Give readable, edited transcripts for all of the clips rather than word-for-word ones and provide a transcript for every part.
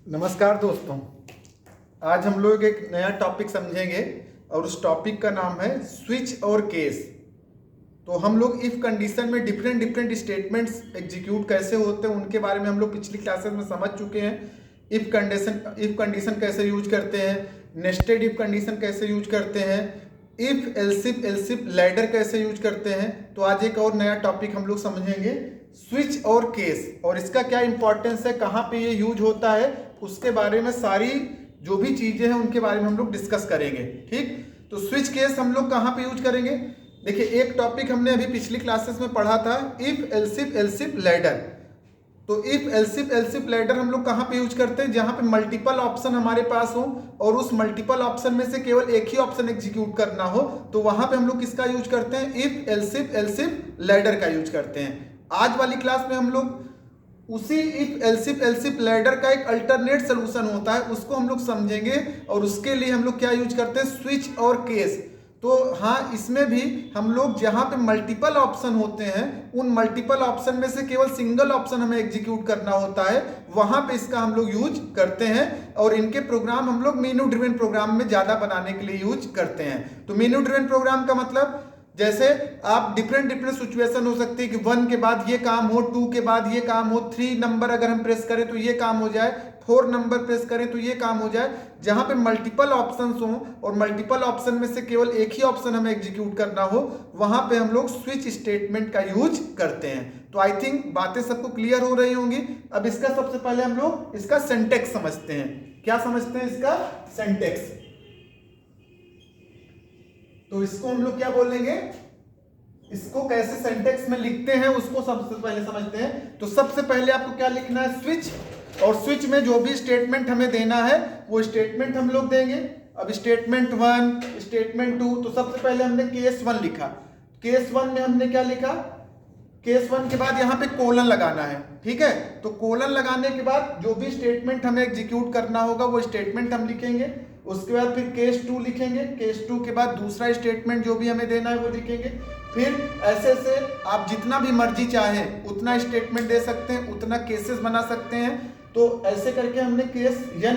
नमस्कार दोस्तों। आज हम लोग एक नया टॉपिक समझेंगे और उस टॉपिक का नाम है स्विच और केस। तो हम लोग इफ कंडीशन में डिफरेंट स्टेटमेंट्स एग्जीक्यूट कैसे होते हैं उनके बारे में हम लोग पिछली क्लासेस में समझ चुके हैं। इफ कंडीशन कैसे यूज करते हैं, नेस्टेड इफ कंडीशन कैसे यूज करते हैं, इफ एल्सिफ लैडर कैसे यूज करते हैं। तो आज एक और नया टॉपिक हम लोग समझेंगे स्विच और केस, और इसका क्या इंपॉर्टेंस है, कहाँ पे ये यूज होता है, उसके बारे में सारी जो भी चीजें हैं उनके बारे में हम लोग डिस्कस करेंगे। ठीक, तो स्विच केस हम लोग कहाँ पे यूज करेंगे। देखिए, एक टॉपिक हमने अभी पिछली क्लासेस में पढ़ा था इफ एल्सिफ लैडर। तो इफ एल्सिफ लैडर हम लोग कहाँ पे यूज करते हैं, जहां पे मल्टीपल ऑप्शन हमारे पास हो और उस मल्टीपल ऑप्शन में से केवल एक ही ऑप्शन एग्जीक्यूट करना हो, तो वहां पे हम लोग किसका यूज करते हैं, इफ एल्सिफ लैडर का यूज करते हैं। आज वाली क्लास में हम लोग उसी इफ एल्सिफ लैडर का एक अल्टरनेट सोल्यूशन होता है, उसको हम लोग समझेंगे और उसके लिए हम लोग क्या यूज करते हैं, स्विच और केस। तो हाँ, इसमें भी हम लोग जहां पे मल्टीपल ऑप्शन होते हैं उन मल्टीपल ऑप्शन में से केवल सिंगल ऑप्शन हमें एग्जीक्यूट करना होता है, वहां पे इसका हम लोग यूज करते हैं। और इनके प्रोग्राम हम लोग मेनू ड्रिवन प्रोग्राम में ज्यादा बनाने के लिए यूज करते हैं। तो मेनू ड्रिवन प्रोग्राम का मतलब, जैसे आप डिफरेंट सिचुएशन हो सकती है कि 1 के बाद ये काम हो, 2 के बाद ये काम हो, 3 नंबर अगर हम प्रेस करें तो ये काम हो जाए, 4 नंबर प्रेस करें तो ये काम हो जाए। जहां पे मल्टीपल ऑप्शंस हो और मल्टीपल ऑप्शन में से केवल एक ही ऑप्शन हमें एग्जीक्यूट करना हो, वहां पे हम लोग स्विच स्टेटमेंट का यूज करते हैं। तो आई थिंक बातें सबको क्लियर हो रही होंगी। अब इसका सबसे पहले हम लोग इसका सिंटैक्स समझते हैं। क्या समझते हैं इसका सिंटैक्स। तो इसको हम लोग क्या बोलेंगे, इसको कैसे सिंटैक्स में लिखते हैं उसको सबसे पहले समझते हैं। तो सबसे पहले आपको क्या लिखना है, स्विच, और स्विच में जो भी स्टेटमेंट हमें देना है वो स्टेटमेंट हम लोग देंगे। अब स्टेटमेंट 1, स्टेटमेंट 2, तो सबसे पहले हमने केस 1 लिखा। केस 1 में हमने क्या लिखा, केस 1 के बाद यहाँ पे कोलन लगाना है। ठीक है, तो कोलन लगाने के बाद जो भी स्टेटमेंट हमें एग्जीक्यूट करना होगा वो स्टेटमेंट हम लिखेंगे। उसके बाद फिर केस 2 लिखेंगे, केस 2 के बाद दूसरा स्टेटमेंट जो भी हमें देना है वो लिखेंगे। फिर ऐसे से आप जितना भी मर्जी चाहे उतना स्टेटमेंट दे सकते हैं, उतना केसेस बना सकते हैं। तो ऐसे करके हमने केस n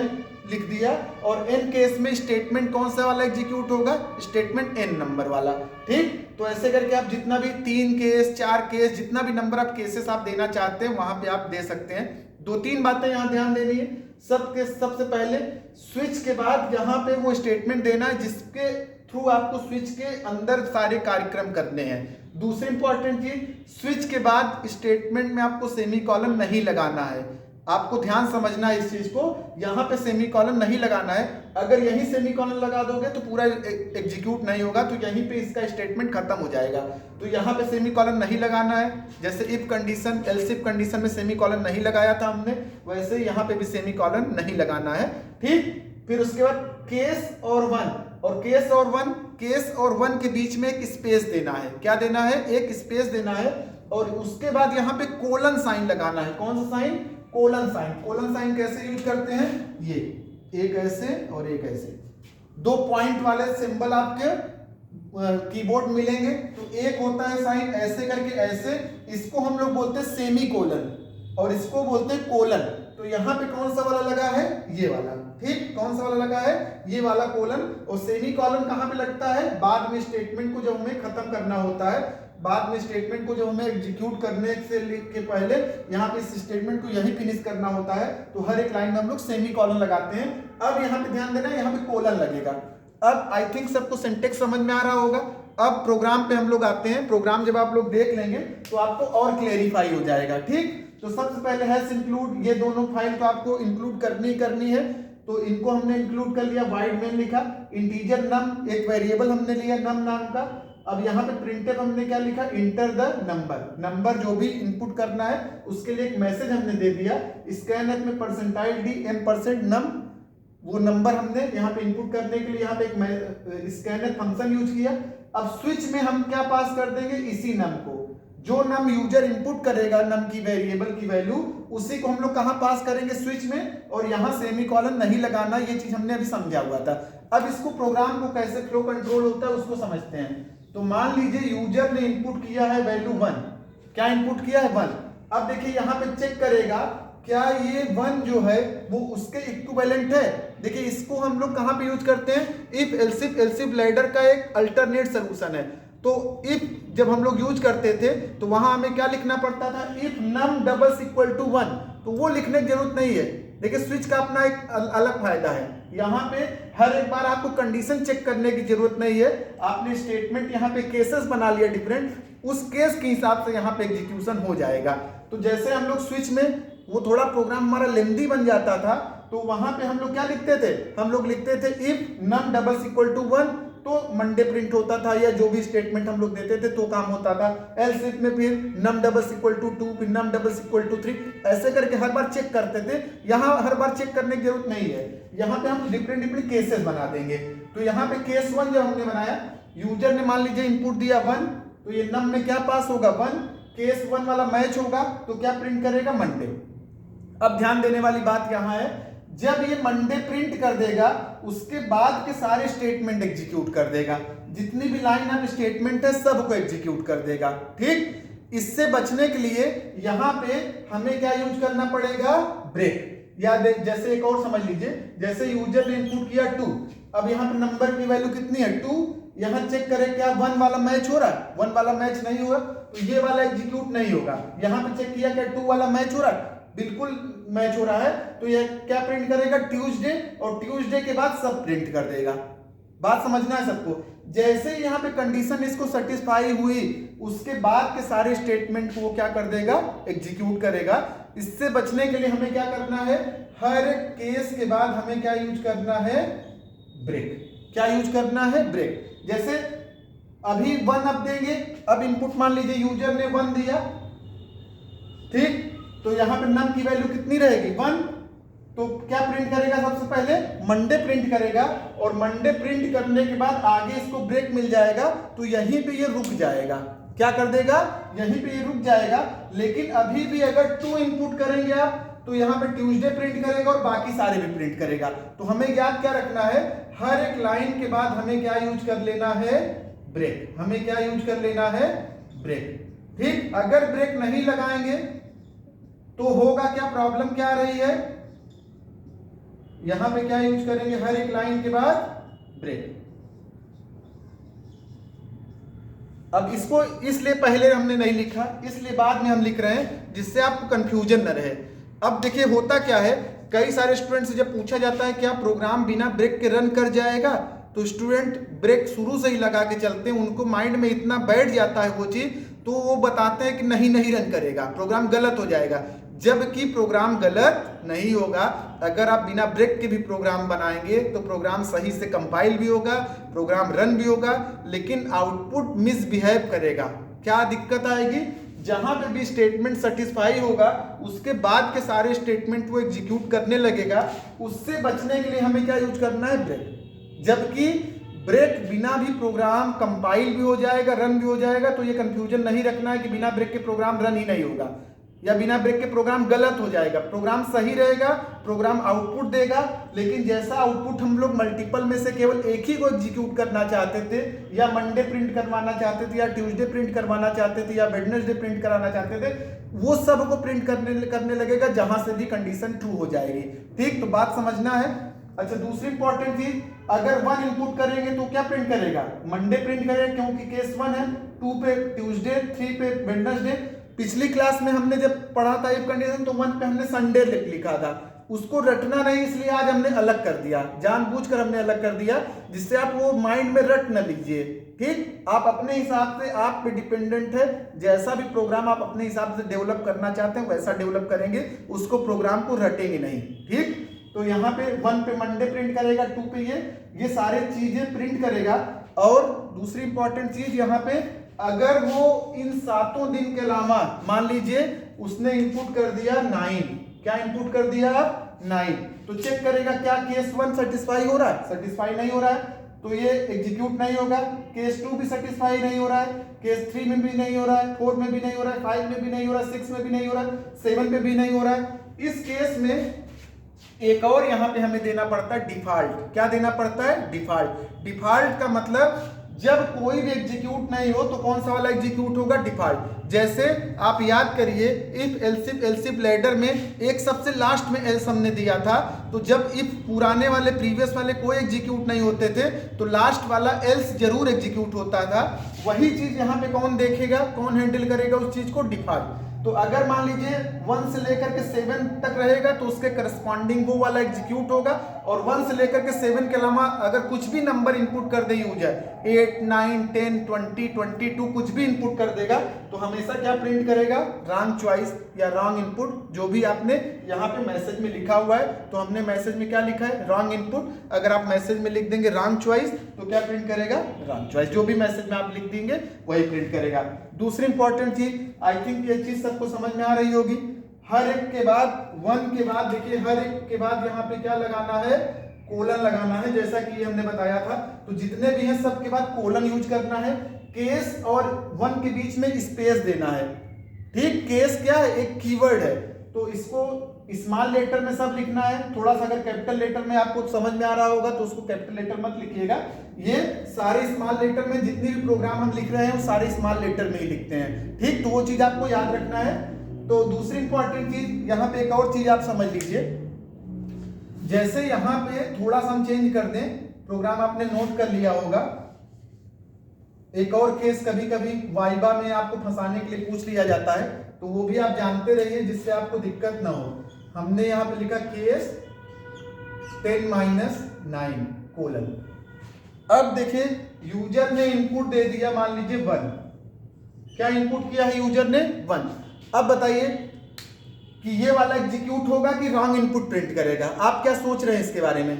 लिख दिया, और n केस में स्टेटमेंट कौन सा वाला एग्जीक्यूट होगा, स्टेटमेंट n नंबर वाला। ठीक, तो ऐसे करके आप जितना भी 3 केस 4 केस जितना भी नंबर आप केसेस आप देना चाहते हैं वहां पे आप दे सकते हैं। 2-3 बातें यहां ध्यान देनी है। सबसे पहले स्विच के बाद यहाँ पे वो स्टेटमेंट देना है जिसके थ्रू आपको स्विच के अंदर सारे कार्यक्रम करने हैं। दूसरी इंपॉर्टेंट चीज, स्विच के बाद स्टेटमेंट में आपको सेमीकोलन नहीं लगाना है। आपको ध्यान समझना है इस चीज को, यहाँ पे सेमीकोलन नहीं लगाना है। अगर यहीं सेमीकोलन लगा दोगे तो पूरा एग्जीक्यूट नहीं होगा, तो यहीं पे इसका स्टेटमेंट खत्म हो जाएगा। तो यहाँ पे सेमीकोलन नहीं लगाना है। जैसे इफ कंडीशन एल्सिफ कंडीशन में सेमीकोलन नहीं लगाया था हमने, वैसे यहाँ पे भी सेमीकोलन नहीं लगाना है। ठीक, फिर उसके बाद केस और 1, और केस और 1 के बीच में एक स्पेस देना है। क्या देना है, एक स्पेस देना है। और उसके बाद यहाँ पे कोलन साइन लगाना है। कौन सा sign, colon sign. Colon sign कैसे यूज करते हैं, ये एक ऐसे और एक ऐसे 2 पॉइंट वाले सिंबल आपके कीबोर्ड मिलेंगे। तो एक होता है साइन ऐसे करके ऐसे, इसको हम लोग बोलते हैं सेमी कोलन और इसको बोलते हैं कोलन। तो यहाँ पे कौन सा वाला लगा है, ये वाला। ठीक, कौन सा वाला लगा है, ये वाला कोलन। और सेमी कॉलन कहाँ पे लगता है, बाद में स्टेटमेंट को जब हमें खत्म करना होता है, बाद में स्टेटमेंट को जब हमें एग्जीक्यूट करने से के पहले यहाँ पे इस स्टेटमेंट को यही फिनिश करना होता है। तो हर एक लाइन में हम लोग सेमी कॉलन लगाते हैं। अब यहाँ पे ध्यान देना, यहाँ पे कोलन लगेगा। अब आई थिंक सबको सिंटैक्स समझ में आ रहा होगा। अब प्रोग्राम पे हम लोग आते हैं। प्रोग्राम जब आप लोग देख लेंगे तो आपको और क्लेरिफाई हो जाएगा। ठीक, तो सबसे पहले हैश इंक्लूड, ये दोनों फाइल तो आपको इंक्लूड करनी है। तो इनको हमने इंक्लूड कर लिया, वाइड मेन लिखा, इंटीजर नम एक वेरिएबल हमने लिया नम नाम का। अब यहाँ पे प्रिंटफ हमने क्या लिखा, इंटर द नंबर जो भी इनपुट करना है उसके लिए एक मैसेज हमने दे दिया। स्कैनफ में %d_m%num वो नंबर हमने यहाँ पे इनपुट करने के लिए यहाँ पे एक स्कैनफ फंक्शन यूज किया। अब स्विच में हम क्या पास कर देंगे, इसी नम को, जो नम यूजर इनपुट करेगा नम की वेरिएबल की वैल्यू, उसी को हम लोग कहां पास करेंगे, स्विच में। और यहां सेमीकोलन नहीं लगाना, ये चीज हमने अभी समझा हुआ था। अब इसको प्रोग्राम को कैसे फ्लो कंट्रोल होता है उसको समझते हैं। तो मान लीजिए यूजर ने इनपुट किया है वैल्यू 1, क्या इनपुट किया है 1। अब देखिए यहाँ पे चेक करेगा क्या ये 1 जो है वो उसके इक्विवेलेंट है? देखिए इसको हम लोग कहां पे यूज करते हैं, इफ एल्सिफ लैडर का एक अल्टरनेट सोल्यूशन है। तो इफ जब हम लोग यूज करते थे तो वहां हमें क्या लिखना पड़ता था, if num doubles equal to 1, तो वो लिखने की जरूरत नहीं है। देखिए स्विच का अपना एक अलग फायदा है, यहाँ पे हर एक बार आपको कंडीशन चेक करने की जरूरत नहीं है। आपने स्टेटमेंट यहाँ पे केसेस बना लिया डिफरेंट, उस केस के हिसाब से यहाँ पे एग्जीक्यूशन हो जाएगा। तो जैसे हम लोग स्विच में वो थोड़ा प्रोग्राम हमारा लेंदी बन जाता था, तो वहां पे हम लोग क्या लिखते थे, हम लोग लिखते थे if num doubles equal to 1, तो मंडे प्रिंट होता था, या जो भी स्टेटमेंट हम लोग देते थे तो काम होता था। एल्स इफ में फिर नम डबल्स इक्वल टू 2, फिर नम डबल्स इक्वल टू 3, ऐसे करके हर बार चेक करते थे। यहाँ हर बार चेक करने की जरूरत नहीं है, यहाँ पे हम डिफरेंट केसेस बना देंगे। तो यहाँ पे केस 1 जब हमने बनाया, यूजर ने मान लीजिए इनपुट दिया 1, तो ये नम में क्या पास होगा 1, केस 1 वाला मैच होगा तो क्या प्रिंट करेगा, मंडे। अब ध्यान देने वाली बात यहां है, जब ये मंडे प्रिंट कर देगा उसके बाद के सारे स्टेटमेंट एग्जीक्यूट कर देगा, जितनी भी लाइन ऑफ स्टेटमेंट है सबको एग्जीक्यूट कर देगा। ठीक, इससे बचने के लिए यहां पे हमें क्या यूज करना पड़ेगा, ब्रेक। या जैसे एक और समझ लीजिए, जैसे यूजर ने इनपुट किया 2, अब यहाँ पे नंबर की वैल्यू कितनी है 2, यहां चेक करें क्या 1 वाला मैच हो रहा है, 1 वाला मैच नहीं हुआ तो ये वाला एग्जीक्यूट नहीं होगा। यहां पे चेक किया क्या 2 वाला मैच हो रहा है, बिल्कुल मैच हो रहा है, तो ये क्या प्रिंट करेगा, ट्यूसडे, और ट्यूसडे के बाद सब प्रिंट कर देगा। बात समझना है सबको। जैसे यहाँ पे कंडीशन इसको सेटिस्फाई हुई, उसके बाद के सारे स्टेटमेंट को वो क्या कर देगा, एग्जीक्यूट करेगा। इससे बचने के लिए हमें क्या करना है, हर केस के बाद हमें क्या यूज करना है, ब्रेक। क्या यूज करना है, ब्रेक। जैसे अभी 1 अब देंगे, अब इनपुट मान लीजिए यूजर ने 1 दिया, ठीक, तो यहां पे नम की वैल्यू कितनी रहेगी 1, तो क्या प्रिंट करेगा, सबसे पहले मंडे प्रिंट करेगा, और मंडे प्रिंट करने के बाद आगे इसको ब्रेक मिल जाएगा, तो यहीं पे ये रुक जाएगा। क्या कर देगा, यहीं पे ये रुक जाएगा। लेकिन अभी भी अगर 2 इनपुट करेंगे आप, तो यहाँ पे ट्यूसडे प्रिंट करेगा और बाकी सारे भी प्रिंट करेगा। तो हमें याद क्या रखना है, हर एक लाइन के बाद हमें क्या यूज कर लेना है, ब्रेक। हमें क्या यूज कर लेना है, ब्रेक। ठीक, अगर ब्रेक नहीं लगाएंगे तो होगा क्या, प्रॉब्लम क्या आ रही है, यहां पे क्या यूज करेंगे, हर एक लाइन के बाद ब्रेक। अब इसको इसलिए पहले हमने नहीं लिखा, इसलिए बाद में हम लिख रहे हैं, जिससे आपको कंफ्यूजन न रहे। अब देखिए होता क्या है, कई सारे स्टूडेंट से जब पूछा जाता है क्या प्रोग्राम बिना ब्रेक के रन कर जाएगा, तो स्टूडेंट ब्रेक शुरू से ही लगा के चलते हैं, उनको माइंड में इतना बैठ जाता है वो चीज, तो वो बताते हैं कि नहीं रन करेगा, प्रोग्राम गलत हो जाएगा। जबकि प्रोग्राम गलत नहीं होगा। अगर आप बिना ब्रेक के भी प्रोग्राम बनाएंगे तो प्रोग्राम सही से कंपाइल भी होगा, प्रोग्राम रन भी होगा, लेकिन आउटपुट मिसबिहेव करेगा। क्या दिक्कत आएगी, जहां पे भी स्टेटमेंट सेटिस्फाई होगा उसके बाद के सारे स्टेटमेंट वो एग्जीक्यूट करने लगेगा। उससे बचने के लिए हमें क्या यूज करना है, ब्रेक। जबकि ब्रेक बिना भी प्रोग्राम कंपाइल भी हो जाएगा, रन भी हो जाएगा, तो ये कंफ्यूजन नहीं रखना है कि बिना ब्रेक के प्रोग्राम रन ही नहीं होगा या बिना ब्रेक के प्रोग्राम गलत हो जाएगा। प्रोग्राम सही रहेगा, प्रोग्राम आउटपुट देगा, लेकिन जैसा आउटपुट हम लोग मल्टीपल में से केवल एक ही को एग्जीक्यूट करना चाहते थे, या मंडे प्रिंट करवाना चाहते थे, या ट्यूसडे प्रिंट करवाना चाहते थे, या वेडनेसडे प्रिंट कराना चाहते थे, वो सब को प्रिंट करने लगेगा जहां से भी कंडीशन ट्रू हो जाएगी। ठीक, तो बात समझना है। अच्छा, दूसरी इंपॉर्टेंट चीज, अगर 1 इनपुट करेंगे तो क्या प्रिंट करेगा, मंडे प्रिंट करेगा, क्योंकि केस 1 है, 2 पे ट्यूसडे, 3 पे वेडनेसडे। पिछली क्लास में हमने जब पढ़ा था इफ कंडीशन, तो 1 पे हमने संडे लिखा था, उसको रटना नहीं, इसलिए आज हमने अलग कर दिया, जानबूझकर हमने अलग कर दिया, जिससे आप वो माइंड में रट न लीजिए। ठीक, आप अपने हिसाब से, आप पे डिपेंडेंट है, जैसा भी प्रोग्राम आप अपने हिसाब से डेवलप करना चाहते हैं वैसा डेवलप करेंगे, उसको प्रोग्राम को रटेंगे नहीं। ठीक, तो यहाँ पे 1 पे मंडे प्रिंट करेगा, 2 पे ये सारे चीजें प्रिंट करेगा। और दूसरी इंपॉर्टेंट चीज यहाँ पे, अगर वो इन 7 दिन के अलावा, मान लीजिए उसने इनपुट कर दिया 9, क्या इनपुट कर दिया 9, तो चेक करेगा क्या केस 1 सेटिस्फाई हो रहा है, सेटिस्फाई नहीं हो रहा है तो ये एग्जीक्यूट नहीं होगा। केस 2 भी सेटिस्फाई नहीं हो रहा है, केस 3 में भी नहीं हो रहा है, 4 में भी नहीं हो रहा है, 5 में भी नहीं हो रहा है, 6 में भी नहीं हो रहा है, 7 में भी नहीं हो रहा है। इस केस में एक और यहां पे हमें देना पड़ता है डिफॉल्ट। क्या देना पड़ता है, डिफॉल्ट। डिफॉल्ट का मतलब जब कोई भी एग्जीक्यूट नहीं हो तो कौन सा वाला एग्जीक्यूट होगा, डिफॉल्ट। जैसे आप याद करिए इफ एलसिफ लैडर में एक सबसे लास्ट में एल्स हमने दिया था, तो जब इफ पुराने वाले प्रीवियस वाले कोई एग्जीक्यूट नहीं होते थे तो लास्ट वाला एल्स जरूर एग्जीक्यूट होता था। वही चीज यहाँ पे कौन देखेगा, कौन हैंडल करेगा उस चीज को, डिफॉल्ट। तो अगर मान लीजिए 1 से लेकर के 7 तक रहेगा तो उसके करस्पॉन्डिंग वो वाला एग्जीक्यूट होगा, और 1 से लेकर के 7 के अलावा अगर कुछ भी नंबर इनपुट कर दे यूजर 8, 9, 10, 20, 22 कुछ भी इनपुट कर देगा तो हमेशा क्या प्रिंट करेगा, रॉन्ग चॉइस या रॉन्ग इनपुट, जो भी आपने यहाँ पे मैसेज में लिखा हुआ है। तो हमने मैसेज में क्या लिखा है, रॉन्ग इनपुट। अगर आप मैसेज में लिख देंगे रॉन्ग चॉइस तो क्या प्रिंट करेगा, रॉन्ग चॉइस। जो भी मैसेज में आप लिख देंगे वही प्रिंट करेगा। दूसरी इंपॉर्टेंट चीज, आई थिंक ये चीज सबको समझ में आ रही होगी, हर एक के बाद 1 के बाद देखिए हर एक के बाद यहाँ पे क्या लगाना है, कोलन लगाना है, जैसा कि ये हमने बताया था। तो जितने भी हैं सब के बाद कोलन यूज करना है, केस और 1 के बीच में स्पेस देना है। ठीक, केस क्या है, एक कीवर्ड है, तो इसको स्मॉल लेटर में सब लिखना है। थोड़ा सा अगर कैपिटल लेटर में आपको समझ में आ रहा होगा तो उसको कैपिटल लेटर मत लिखिएगा। ये सारे स्मॉल लेटर में जितनी भी प्रोग्राम हम लिख रहे हैं वो सारे स्मॉल लेटर में ही लिखते हैं। ठीक, तो वो चीज आपको याद रखना है। तो दूसरी इंपॉर्टेंट चीज यहाँ पे एक और चीज आप समझ लीजिए, जैसे यहाँ पे थोड़ा सा हम चेंज कर दें, प्रोग्राम आपने नोट कर लिया होगा। एक और केस कभी कभी वाइबा में आपको फंसाने के लिए पूछ लिया जाता है, तो वो भी आप जानते रहिए जिससे आपको दिक्कत ना हो। हमने यहाँ पे लिखा केस 10-9 कोलन। अब देखिए यूजर ने इनपुट दे दिया, मान लीजिए 1। क्या इनपुट किया है यूजर ने, 1। अब बताइए कि ये वाला एग्जीक्यूट होगा कि रॉन्ग इनपुट प्रिंट करेगा। आप क्या सोच रहे हैं इसके बारे में,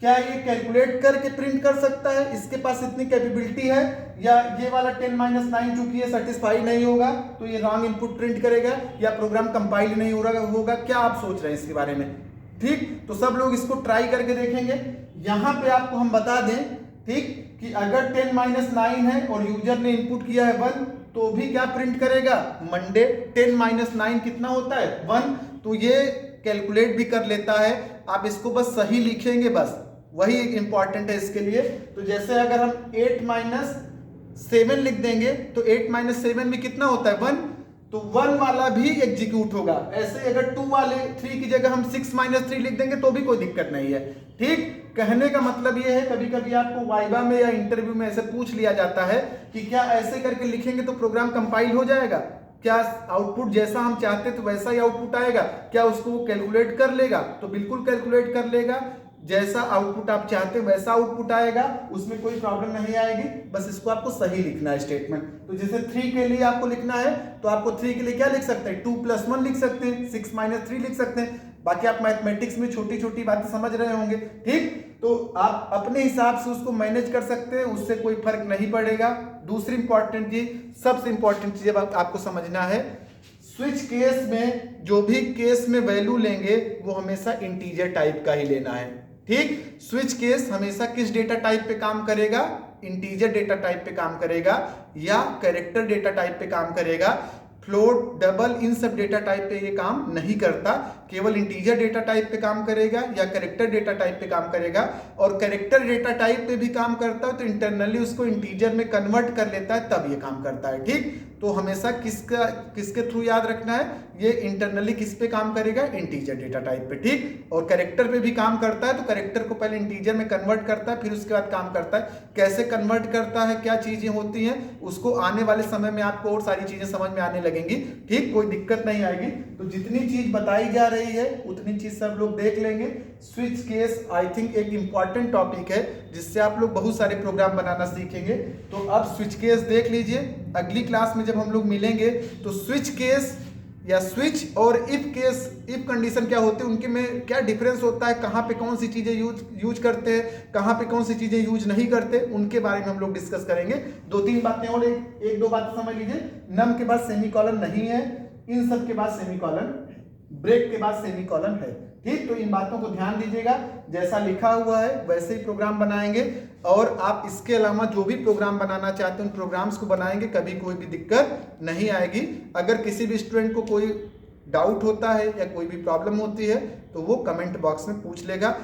क्या ये कैलकुलेट करके प्रिंट कर सकता है, इसके पास इतनी कैपेबिलिटी है, या ये वाला 10-9 चूंकि ये सेटिस्फाई नहीं होगा तो ये रॉन्ग इनपुट प्रिंट करेगा, या प्रोग्राम कंपाइल नहीं होगा, क्या आप सोच रहे हैं इसके बारे में। ठीक, तो सब लोग इसको ट्राई करके देखेंगे। यहां पे आपको हम बता दें, ठीक, कि अगर 10-9 है और यूजर ने इनपुट किया है 1 तो भी क्या प्रिंट करेगा, मंडे। 10-9 कितना होता है, 1। तो ये कैलकुलेट भी कर लेता है। आप इसको बस सही लिखेंगे, बस वही इंपॉर्टेंट है इसके लिए। तो जैसे अगर हम 8-7 लिख देंगे तो 8-7 में कितना होता है, 1। तो 1 वाला भी एग्जीक्यूट होगा। ऐसे अगर 2 वाले 3 की जगह हम 6-3 लिख देंगे तो भी कोई दिक्कत नहीं है। ठीक, कहने का मतलब ये है, कभी कभी आपको वाइवा में या इंटरव्यू में ऐसे पूछ लिया जाता है कि क्या ऐसे करके लिखेंगे तो प्रोग्राम कंपाइल हो जाएगा, क्या आउटपुट जैसा हम चाहते तो वैसा ही आउटपुट आएगा, क्या उसको वो कैलकुलेट कर लेगा। तो बिल्कुल कैलकुलेट कर लेगा, जैसा आउटपुट आप चाहते हैं वैसा आउटपुट आएगा, उसमें कोई प्रॉब्लम नहीं आएगी। बस इसको आपको सही लिखना है स्टेटमेंट। तो जैसे 3 के लिए आपको लिखना है तो आपको 3 के लिए क्या लिख सकते हैं, 2+1 लिख सकते हैं, 6-3 लिख सकते हैं। बाकी आप मैथमेटिक्स में छोटी छोटी बातें समझ रहे होंगे। ठीक, तो आप अपने हिसाब से उसको मैनेज कर सकते हैं, उससे कोई फर्क नहीं पड़ेगा। दूसरी इंपॉर्टेंट चीज, सबसे इंपॉर्टेंट चीज आपको समझना है, स्विच केस में जो भी केस में वैल्यू लेंगे वो हमेशा इंटीजर टाइप का ही लेना है। ठीक, स्विच केस हमेशा किस डेटा टाइप पे काम करेगा, इंटीजर डेटा टाइप पे काम करेगा या कैरेक्टर डेटा टाइप पे काम करेगा। फ्लोट, डबल, इन सब डेटा टाइप पे ये काम नहीं करता, केवल इंटीजर डेटा टाइप पे काम करेगा या कैरेक्टर डेटा टाइप पे काम करेगा। और कैरेक्टर डेटा टाइप पे भी काम करता है तो इंटरनली उसको इंटीजर में कन्वर्ट कर लेता है, तब ये काम करता है। ठीक, तो हमेशा किसके थ्रू याद रखना है, ये इंटरनली किस पे काम करेगा, इंटीजर डेटा टाइप पे। ठीक, और कैरेक्टर पे भी काम करता है, तो कैरेक्टर को पहले इंटीजर में कन्वर्ट करता है फिर उसके बाद काम करता है। कैसे कन्वर्ट करता है, क्या चीजें होती हैं, उसको आने वाले समय में आपको और सारी चीजें समझ में आने लगेंगी। ठीक, कोई दिक्कत नहीं आएगी। तो जितनी चीज बताई जा रही है उतनी चीज सब लोग देख लेंगे। स्विच केस आई थिंक एक इंपॉर्टेंट टॉपिक है जिससे आप लोग बहुत सारे प्रोग्राम बनाना सीखेंगे। तो अब स्विच केस देख लीजिए, अगली क्लास में जब हम लोग मिलेंगे तो स्विच केस या स्विच और इफ केस, इफ कंडीशन क्या होते हैं, उनके में क्या डिफरेंस होता है, कहाँ पे कौन सी चीजें यूज करते हैं, कहाँ पे कौन सी चीजें यूज नहीं करते, उनके बारे में हम लोग डिस्कस करेंगे। 2-3 बातें और, एक दो बातें समझ लीजिए। नम के बाद सेमीकोलन नहीं है, इन सब के बाद सेमीकोलन, ब्रेक के बाद सेमीकोलन है। ठीक, तो इन बातों को ध्यान दीजिएगा, जैसा लिखा हुआ है वैसे ही प्रोग्राम बनाएंगे। और आप इसके अलावा जो भी प्रोग्राम बनाना चाहते हैं उन प्रोग्राम्स को बनाएंगे, कभी कोई भी दिक्कत नहीं आएगी। अगर किसी भी स्टूडेंट को कोई डाउट होता है या कोई भी प्रॉब्लम होती है तो वो कमेंट बॉक्स में पूछ लेगा।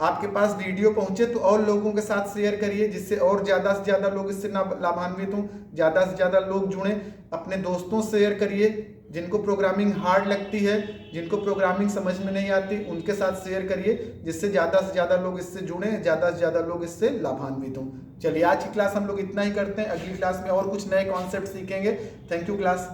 आपके पास वीडियो पहुंचे तो और लोगों के साथ शेयर करिए, जिससे और ज़्यादा से ज़्यादा लोग इससे लाभान्वित हों, ज़्यादा से ज़्यादा लोग जुड़ें। अपने दोस्तों से शेयर करिए, जिनको प्रोग्रामिंग हार्ड लगती है, जिनको प्रोग्रामिंग समझ में नहीं आती, उनके साथ शेयर करिए, जिससे ज़्यादा से ज़्यादा लोग इससे जुड़ें, ज़्यादा से ज़्यादा लोग इससे लाभान्वित हों। चलिए आज की क्लास हम लोग इतना ही करते हैं, अगली क्लास में और कुछ नए कॉन्सेप्ट सीखेंगे। Thank you class.